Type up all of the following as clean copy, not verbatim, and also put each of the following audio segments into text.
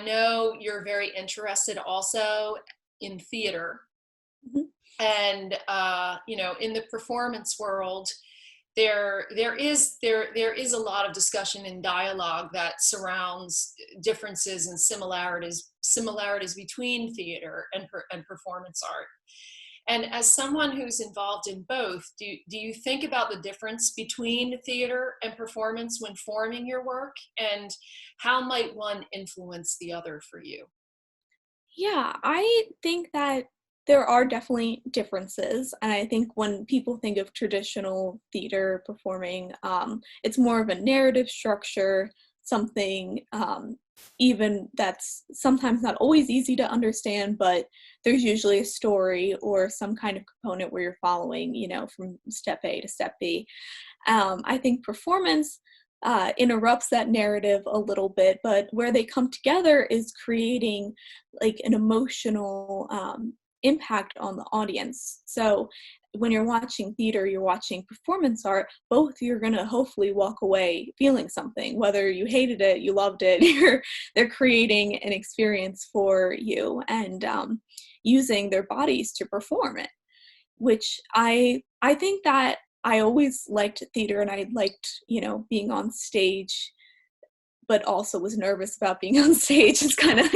know you're very interested also in theater. Mhm. And in the performance world, there is a lot of discussion and dialogue that surrounds differences and similarities between theater and performance art. And as someone who's involved in both, do you think about the difference between theater and performance when forming your work, and how might one influence the other for you? Yeah, I think that there are definitely differences. And I think when people think of traditional theater performing, it's more of a narrative structure, something even that's sometimes not always easy to understand, but there's usually a story or some kind of component where you're following, from step A to step B. I think performance interrupts that narrative a little bit, but where they come together is creating like an emotional impact on the audience. So when you're watching theater, you're watching performance art, both you're going to hopefully walk away feeling something, whether you hated it, you loved it, they're creating an experience for you and using their bodies to perform it, which I think that I always liked theater and I liked, being on stage, but also was nervous about being on stage. It's kind of,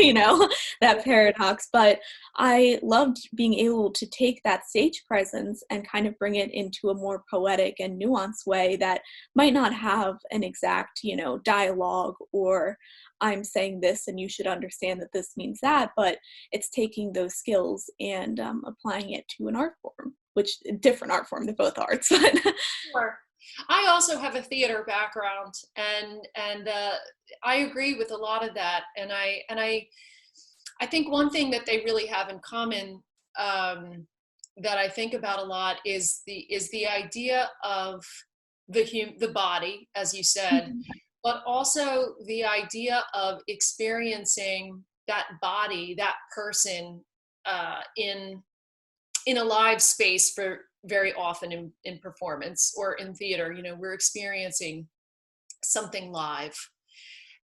that paradox. But I loved being able to take that stage presence and kind of bring it into a more poetic and nuanced way that might not have an exact, dialogue or I'm saying this and you should understand that this means that, but it's taking those skills and applying it to an art form, which different art form, they're both arts. But Sure. I also have a theater background, and I agree with a lot of that. And I think one thing that they really have in common, that I think about a lot is the idea of the body, as you said, but also the idea of experiencing that body, that person, in a live space for very often in performance or in theater. We're experiencing something live,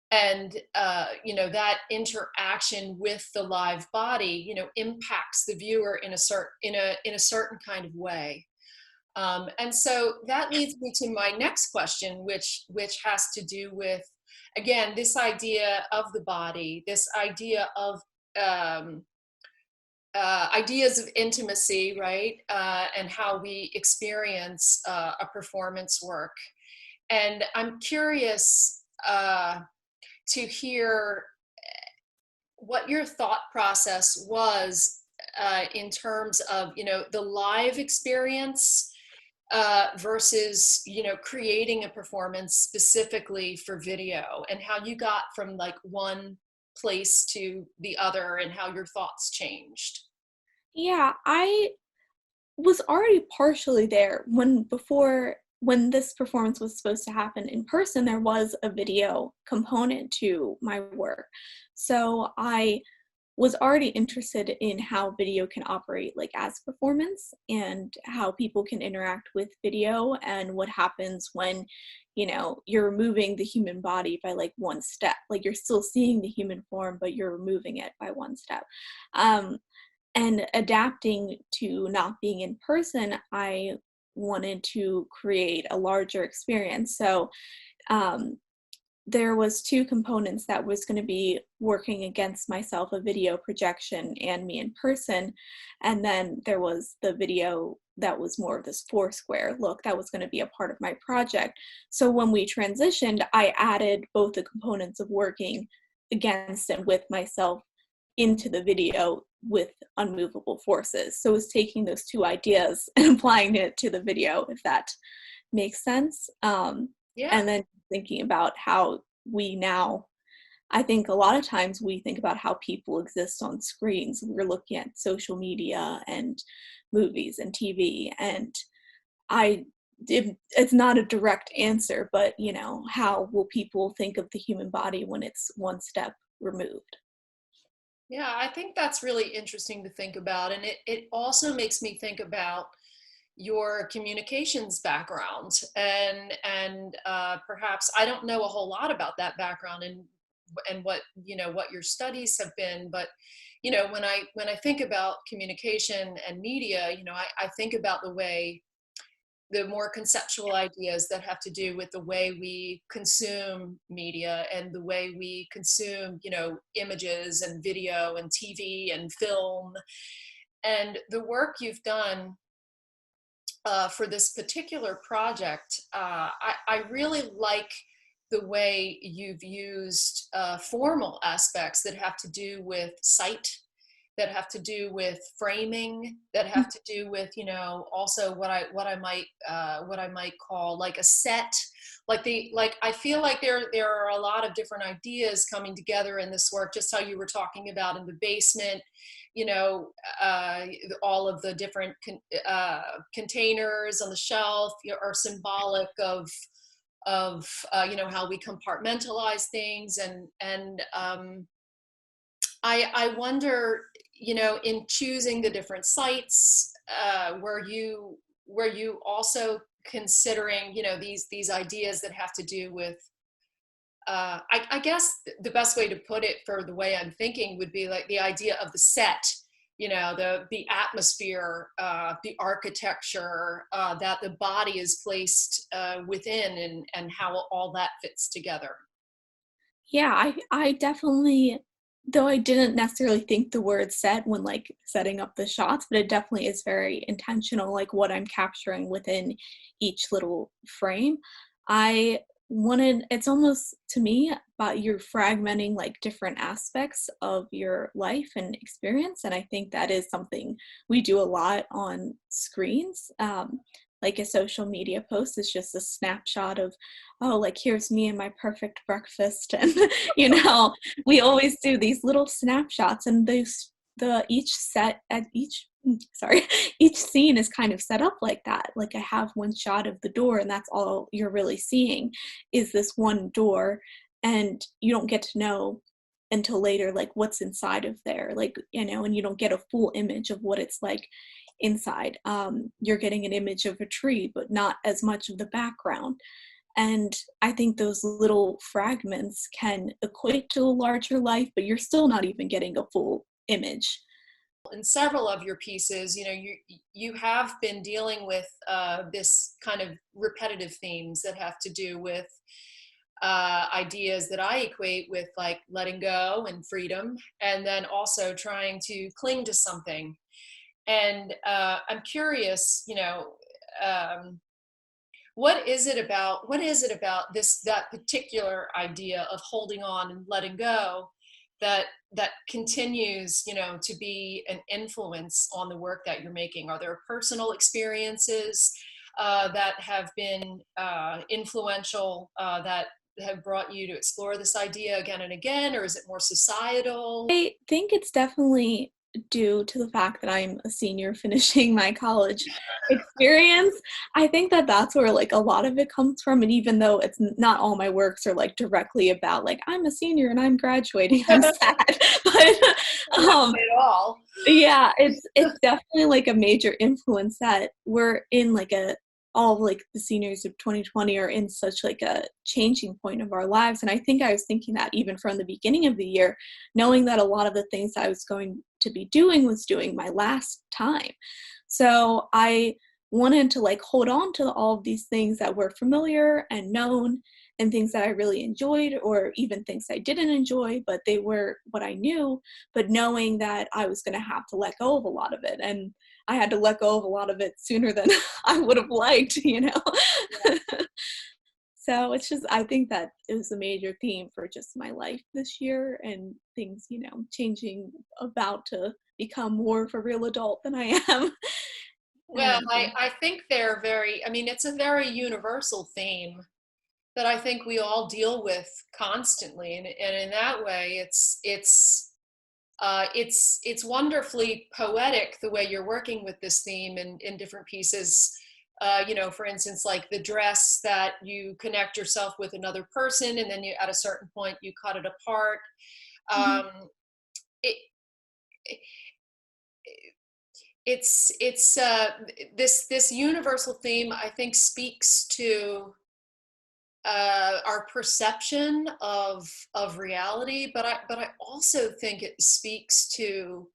and that interaction with the live body impacts the viewer in a certain kind of way. And so that leads me to my next question, which has to do with, again, this idea of the body, this idea of um, ideas of intimacy, right? And how we experience a performance work. And I'm curious to hear what your thought process was in terms of, the live experience versus, creating a performance specifically for video, and how you got from like one place to the other and how your thoughts changed. yeah, I was already partially there when this performance was supposed to happen in person. There was a video component to my work. So I was already interested in how video can operate like as performance and how people can interact with video and what happens when you're removing the human body by like one step, like you're still seeing the human form but you're removing it by one step. um, and adapting to not being in person, I wanted to create a larger experience. So um, there was two components that was going to be working against myself, a video projection and me in person. And then there was the video that was more of this Foursquare look that was going to be a part of my project. So when we transitioned, I added both the components of working against and with myself into the video with Unmovable Forces. So it's taking those two ideas and applying it to the video, if that makes sense. Yeah. And then thinking about how we now, I think a lot of times we think about how people exist on screens. We're looking at social media and movies and TV, and it's not a direct answer, but how will people think of the human body when it's one step removed? Yeah, I think that's really interesting to think about. And it also makes me think about your communications background, and perhaps I don't know a whole lot about that background, and and what, what your studies have been. But when I think about communication and media, I think about the more conceptual ideas that have to do with the way we consume media and the way we consume, images and video and TV and film. And the work you've done for this particular project, I really like the way you've used formal aspects that have to do with sight, that have to do with framing, that have to do with, also what I might call like a set. I feel like there are a lot of different ideas coming together in this work, just how you were talking about in the basement, all of the different containers on the shelf are symbolic of how we compartmentalize things. And I wonder, in choosing the different sites, were you also considering, these ideas that have to do with, I guess the best way to put it for the way I'm thinking would be like the idea of the set, the atmosphere, the architecture that the body is placed within, and how all that fits together. Yeah, I definitely, though I didn't necessarily think the word set when like setting up the shots, but it definitely is very intentional, like what I'm capturing within each little frame. I wanted, it's almost to me about you're fragmenting like different aspects of your life and experience. And I think that is something we do a lot on screens. Like a social media post is just a snapshot of, oh, like here's me and my perfect breakfast. And, we always do these little snapshots, and each set at each, sorry, each scene is kind of set up like that. Like I have one shot of the door, and that's all you're really seeing is this one door, and you don't get to know until later like what's inside of there, like, and you don't get a full image of what it's like inside. You're getting an image of a tree, but not as much of the background. And I think those little fragments can equate to a larger life, but you're still not even getting a full image. In several of your pieces, you have been dealing with this kind of repetitive themes that have to do with ideas that I equate with like letting go and freedom, and then also trying to cling to something. And I'm curious, what is it about that particular idea of holding on and letting go that continues, to be an influence on the work that you're making? Are there personal experiences that have been influential, that have brought you to explore this idea again and again, or is it more societal? I think it's definitely due to the fact that I'm a senior finishing my college experience. I think that that's where like a lot of it comes from. And even though it's not all my works are like directly about like I'm a senior and I'm graduating, I'm sad. But At all. yeah, it's definitely like a major influence that we're in like all of like the seniors of 2020 are in such like a changing point of our lives. And I think I was thinking that even from the beginning of the year, knowing that a lot of the things I was going to be doing was doing my last time. So I wanted to like hold on to all of these things that were familiar and known, and things that I really enjoyed, or even things I didn't enjoy, but they were what I knew, but knowing that I was going to have to let go of a lot of it. And I had to let go of a lot of it sooner than I would have liked, So it's just, I think that it was a major theme for just my life this year, and things, changing, about to become more of a real adult than I am. Well, I think it's a very universal theme that I think we all deal with constantly. And in that way, it's wonderfully poetic the way you're working with this theme in different pieces. For instance, like the dress that you connect yourself with another person, and then at a certain point you cut it apart. Um, it, it's this universal theme, I think, speaks to our perception of reality, but I also think it speaks to,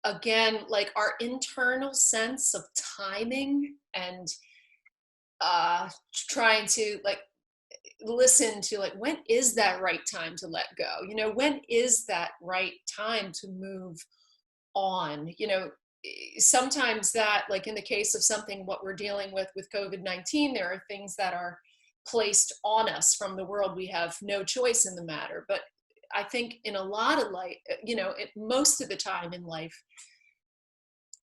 again, like our internal sense of timing and trying to like listen to like, when is that right time to let go? You know, when is that right time to move on? You know, sometimes that, like in the case of something what we're dealing with COVID-19, there are things that are placed on us from the world. We have no choice in the matter. But I think in a lot of life, you know, most of the time in life,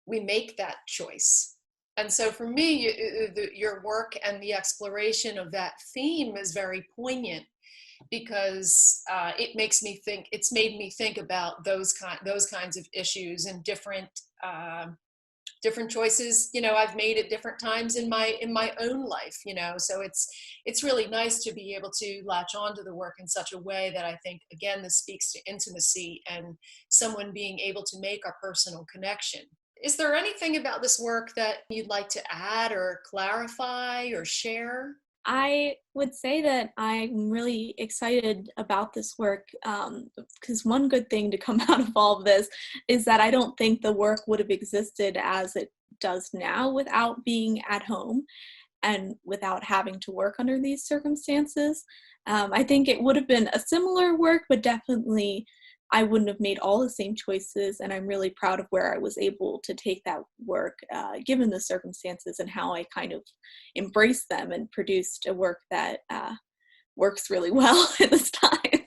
we make that choice. And so for me, your work and the exploration of that theme is very poignant, because it makes me think. It's made me think about those kinds of issues and different choices, you know, I've made at different times in my own life, you know. So it's really nice to be able to latch onto the work in such a way that I think, again, this speaks to intimacy and someone being able to make a personal connection. Is there anything about this work that you'd like to add or clarify or share? I would say that I'm really excited about this work, because one good thing to come out of all of this is that I don't think the work would have existed as it does now without being at home and without having to work under these circumstances. I think it would have been a similar work, but definitely I wouldn't have made all the same choices, and I'm really proud of where I was able to take that work, given the circumstances and how I kind of embraced them and produced a work that works really well at this time.